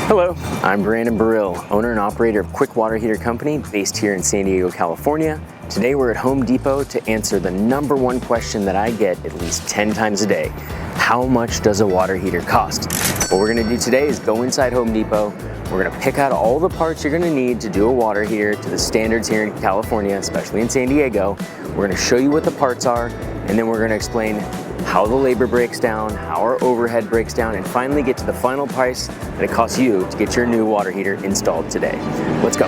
Hello, I'm Brandon Burrill, owner and operator of Quick Water Heater Company based here in San Diego, California. Today we're at Home Depot to answer the #1 question that I get at least 10 times a day. How much does a water heater cost? What we're gonna do today is go inside Home Depot. We're gonna pick out all the parts you're gonna need to do a water heater to the standards here in California, especially in San Diego. We're gonna show you what the parts are, and then we're gonna explain how the labor breaks down, how our overhead breaks down, and finally get to the final price that it costs you to get your new water heater installed today. Let's go.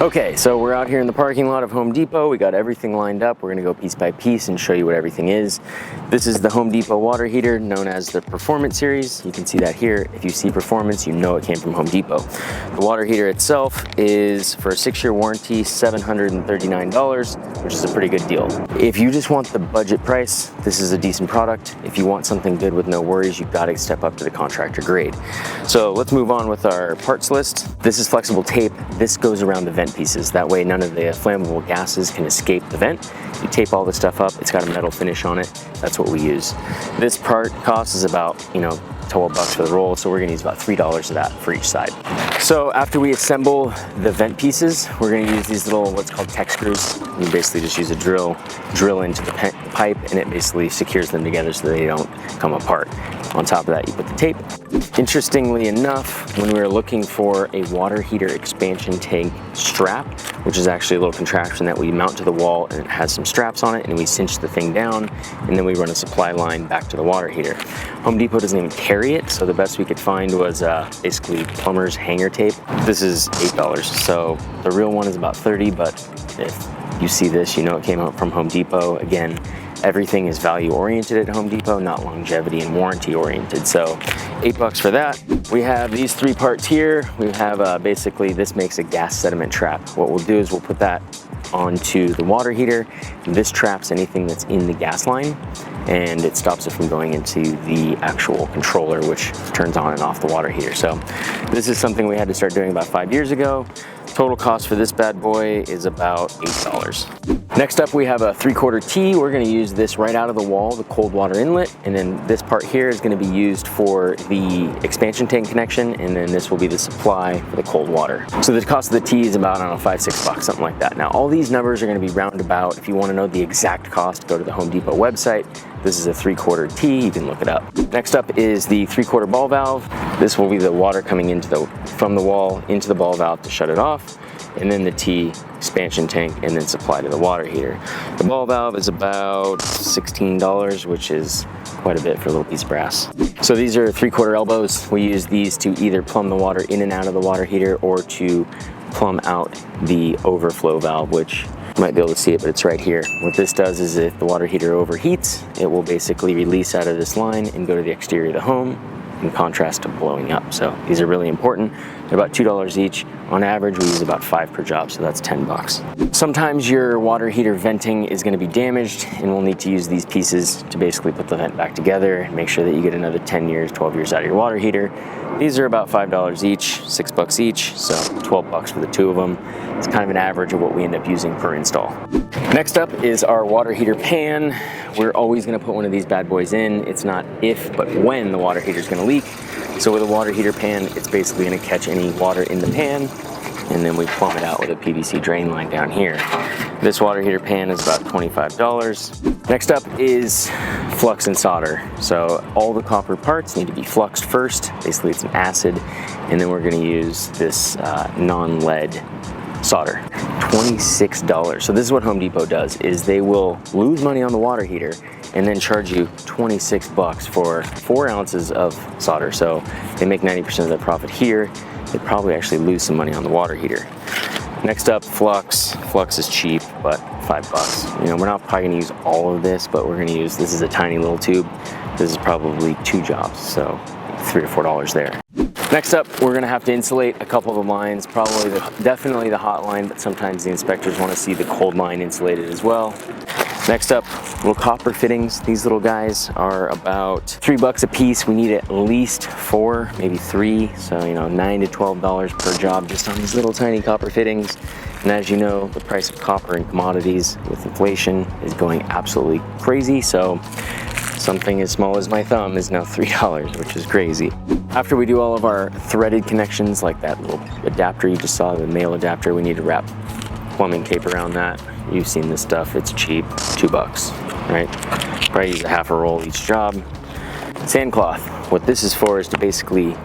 Okay, so we're out here in the parking lot of Home Depot. We got everything lined up. We're gonna go piece by piece and show you what everything is. This is the Home Depot water heater known as the Performance Series. You can see that here. If you see Performance, you know it came from Home Depot. The water heater itself is, for a 6-year warranty, $739, which is a pretty good deal. If you just want the budget price, this is a decent product. If you want something good with no worries, you've got to step up to the contractor grade. So let's move on with our parts list. This is flexible tape. This goes around the vent pieces. That way none of the flammable gases can escape the vent. You tape all this stuff up. It's got a metal finish on it. That's what we use. This part cost is about, $12 for the roll, so we're gonna use about $3 of that for each side. So after we assemble the vent pieces, we're gonna use these little, what's called tech screws. You basically just use a drill into the pipe, and it basically secures them together so they don't come apart. On top of that, you put the tape. Interestingly enough, when we were looking for a water heater expansion tank strap, which is actually a little contraption that we mount to the wall, and it has some straps on it, and we cinch the thing down, and then we run a supply line back to the water heater. Home Depot doesn't even carry it, so the best we could find was basically plumber's hanger tape. This is $8, so the real one is about $30, but if you see this, you know it came out from Home Depot. Again, everything is value oriented at Home Depot, not longevity and warranty oriented. So $8 for that. We have these 3 parts here. We have basically, this makes a gas sediment trap. What we'll do is we'll put that onto the water heater. This traps anything that's in the gas line, and it stops it from going into the actual controller, which turns on and off the water heater. So this is something we had to start doing about 5 years ago. Total cost for this bad boy is about $8. Next up, we have a 3/4 T. We're gonna use this right out of the wall, the cold water inlet, and then this part here is gonna be used for the expansion tank connection, and then this will be the supply for the cold water. So the cost of the T is about, I don't know, $5, $6, something like that. Now, all these numbers are gonna be roundabout. If you wanna know the exact cost, go to the Home Depot website. This is a 3/4 T, you can look it up. Next up is the 3/4 ball valve. This will be the water coming from the wall into the ball valve to shut it off, and then the T expansion tank, and then supply to the water heater. The ball valve is about $16, which is quite a bit for a little piece of brass. So these are 3/4 elbows. We use these to either plumb the water in and out of the water heater, or to plumb out the overflow valve, which you might be able to see it, but it's right here. What this does is, if the water heater overheats, it will basically release out of this line and go to the exterior of the home, in contrast to blowing up. So these are really important. They're about $2 each. On average, we use about 5 per job, so that's $10. Sometimes your water heater venting is gonna be damaged, and we'll need to use these pieces to basically put the vent back together and make sure that you get another 10 years, 12 years out of your water heater. These are about $5 each, $6 each, so $12 for the 2 of them. It's kind of an average of what we end up using per install. Next up is our water heater pan. We're always gonna put one of these bad boys in. It's not if, but when the water heater is gonna leak. So with a water heater pan, it's basically gonna catch any water in the pan, and then we plumb it out with a PVC drain line down here. This water heater pan is about $25. Next up is flux and solder. So all the copper parts need to be fluxed first. Basically it's an acid, and then we're gonna use this non-lead solder. $26. So this is what Home Depot does, is they will lose money on the water heater and then charge you $26 for 4 ounces of solder. So they make 90% of their profit here. They probably actually lose some money on the water heater. Next up, flux. Flux is cheap, but $5. We're not probably gonna use all of this, but we're gonna use, this is a tiny little tube. This is probably 2 jobs, so $3 or $4 there. Next up, we're gonna have to insulate a couple of the lines, definitely the hot line, but sometimes the inspectors wanna see the cold line insulated as well. Next up, little copper fittings. These little guys are about $3 a piece. We need at least 4, maybe 3, so $9 to $12 per job just on these little tiny copper fittings. And as you know, the price of copper and commodities with inflation is going absolutely crazy. So something as small as my thumb is now $3, which is crazy. After we do all of our threaded connections, like that little adapter you just saw, the male adapter, we need to wrap plumbing tape around that. You've seen this stuff, it's cheap, $2, right? Probably use a half a roll each job. Sand cloth. What this is for is to basically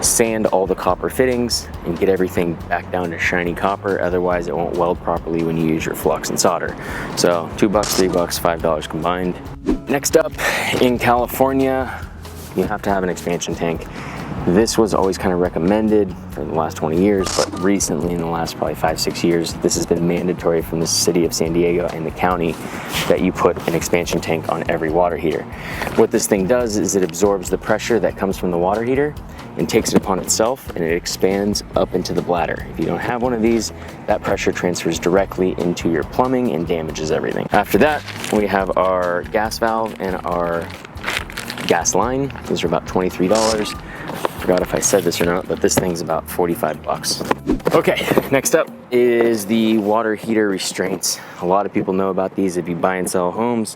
sand all the copper fittings and get everything back down to shiny copper. Otherwise it won't weld properly when you use your flux and solder. So $2, $3, $5 combined. Next up, in California, you have to have an expansion tank. This was always kind of recommended for the last 20 years, but recently in the last probably 5-6 years, this has been mandatory from the city of San Diego and the county that you put an expansion tank on every water heater. What this thing does is it absorbs the pressure that comes from the water heater and takes it upon itself, and it expands up into the bladder. If you don't have one of these, that pressure transfers directly into your plumbing and damages everything. After that, we have our gas valve and our gas line. Those are about $23. Forgot if I said this or not, but this thing's about $45. Okay, next up is the water heater restraints. A lot of people know about these if you buy and sell homes.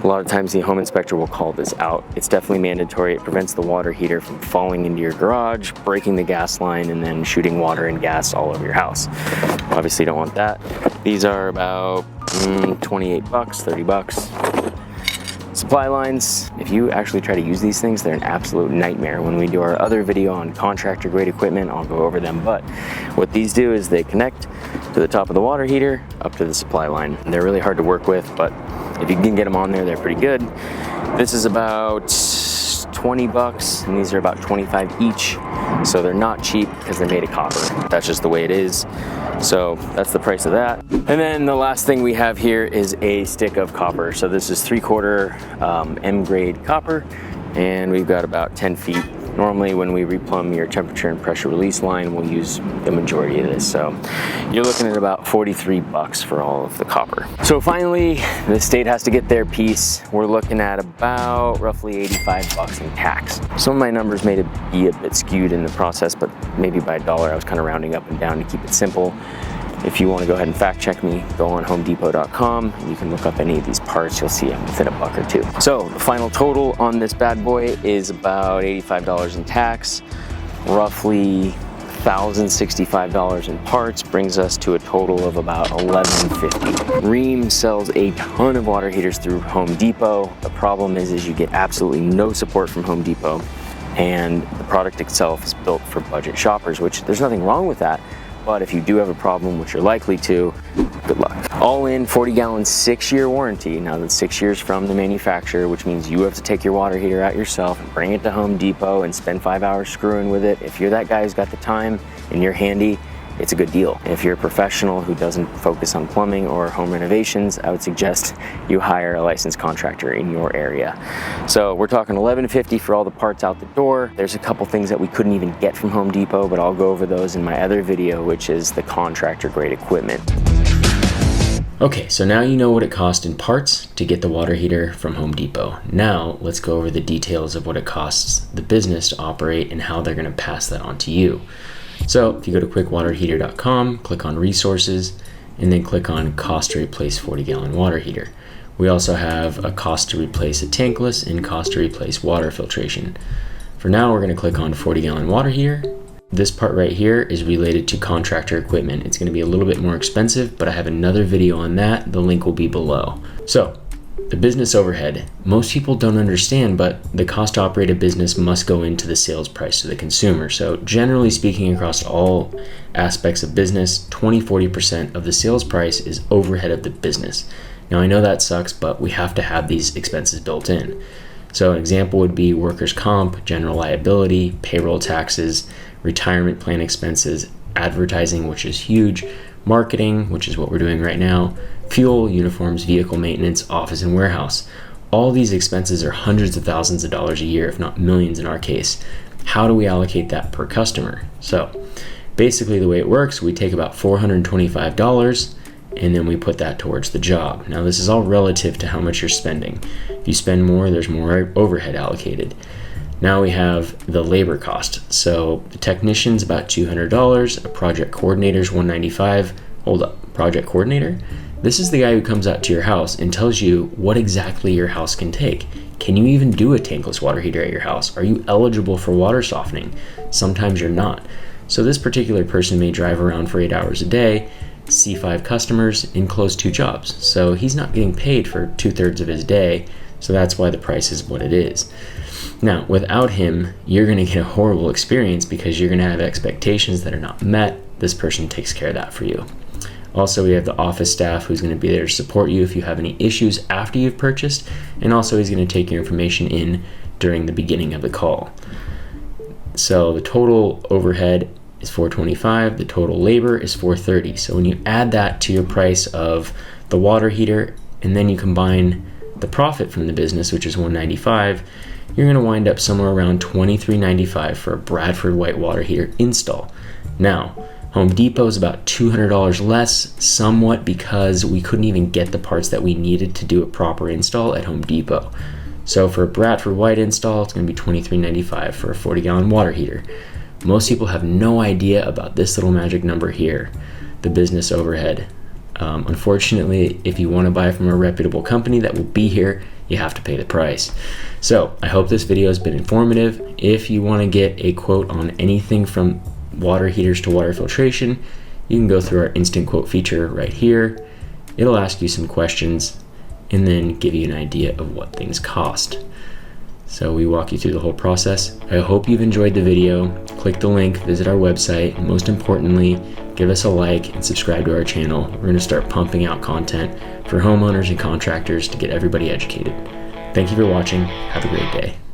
A lot of times the home inspector will call this out. It's definitely mandatory. It prevents the water heater from falling into your garage, breaking the gas line, and then shooting water and gas all over your house. Obviously you don't want that. These are about $28, $30. Supply lines, if you actually try to use these things, they're an absolute nightmare. When we do our other video on contractor grade equipment, I'll go over them, but what these do is they connect to the top of the water heater up to the supply line. They're really hard to work with, but if you can get them on there, they're pretty good. This is about $20 and these are about 25 each. So they're not cheap because they're made of copper. That's just the way it is. So that's the price of that. And then the last thing we have here is a stick of copper. So this is 3/4 M grade copper, and we've got about 10 feet. Normally when we replumb your temperature and pressure release line, we'll use the majority of this. So you're looking at about $43 for all of the copper. So finally, the state has to get their piece. We're looking at about roughly $85 in tax. Some of my numbers may be a bit skewed in the process, but maybe by $1, I was kind of rounding up and down to keep it simple. If you want to go ahead and fact check me, go on homedepot.com and you can look up any of these parts. You'll see them within $1 or $2. So the final total on this bad boy is about $85 in tax, roughly $1,065 in parts, brings us to a total of about $1,150. Rheem sells a ton of water heaters through Home Depot. The problem is you get absolutely no support from Home Depot, and the product itself is built for budget shoppers, which there's nothing wrong with that. But if you do have a problem, which you're likely to, good luck. All in, 40-gallon, 6-year warranty. Now that's 6 years from the manufacturer, which means you have to take your water heater out yourself and bring it to Home Depot and spend 5 hours screwing with it. If you're that guy who's got the time and you're handy, it's a good deal. If you're a professional who doesn't focus on plumbing or home renovations, I would suggest you hire a licensed contractor in your area. So we're talking $1,150 for all the parts out the door. There's a couple things that we couldn't even get from Home Depot, but I'll go over those in my other video, which is the contractor grade equipment. Okay, so now you know what it cost in parts to get the water heater from Home Depot. Now let's go over the details of what it costs the business to operate and how they're going to pass that on to you. So if you go to quickwaterheater.com, click on resources, and then click on cost to replace 40-gallon water heater. We also have a cost to replace a tankless and cost to replace water filtration. For now, we're going to click on 40-gallon water heater. This part right here is related to contractor equipment. It's going to be a little bit more expensive, but I have another video on that. The link will be below. So the business overhead. Most people don't understand, but the cost to operate a business must go into the sales price to the consumer. So generally speaking, across all aspects of business, 20-40% of the sales price is overhead of the business. Now I know that sucks, but we have to have these expenses built in. So an example would be workers' comp, general liability, payroll taxes, retirement plan expenses, advertising, which is huge, marketing, which is what we're doing right now, fuel, uniforms, vehicle maintenance, office and warehouse. All these expenses are hundreds of thousands of dollars a year, if not millions in our case. How do we allocate that per customer? So basically the way it works, we take about $425 and then we put that towards the job. Now this is all relative to how much you're spending. If you spend more, there's more overhead allocated. Now we have the labor cost. So the technician's about $200, a project coordinator's $195, hold up, project coordinator? This is the guy who comes out to your house and tells you what exactly your house can take. Can you even do a tankless water heater at your house? Are you eligible for water softening? Sometimes you're not. So this particular person may drive around for 8 hours a day, see 5 customers, and close 2 jobs. So he's not getting paid for 2/3 of his day, so that's why the price is what it is. Now, without him, you're gonna get a horrible experience because you're gonna have expectations that are not met. This person takes care of that for you. Also, we have the office staff who's going to be there to support you if you have any issues after you've purchased, and also he's going to take your information in during the beginning of the call. So the total overhead is $425, the total labor is $430. So when you add that to your price of the water heater, and then you combine the profit from the business, which is $195, you're going to wind up somewhere around $23.95 for a Bradford white water heater install. Now, Home Depot is about $200 less, somewhat because we couldn't even get the parts that we needed to do a proper install at Home Depot. So for a Bradford white install, it's going to be $23.95 for a 40-gallon water heater. Most people have no idea about this little magic number here, the business overhead. Unfortunately, if you want to buy from a reputable company that will be here, you have to pay the price. So I hope this video has been informative. If you want to get a quote on anything from water heaters to water filtration, you can go through our instant quote feature right here. It'll ask you some questions and then give you an idea of what things cost. So we walk you through the whole process. I hope you've enjoyed the video. Click the link, visit our website, and most importantly, give us a like and subscribe to our channel. We're going to start pumping out content for homeowners and contractors to get everybody educated. Thank you for watching. Have a great day.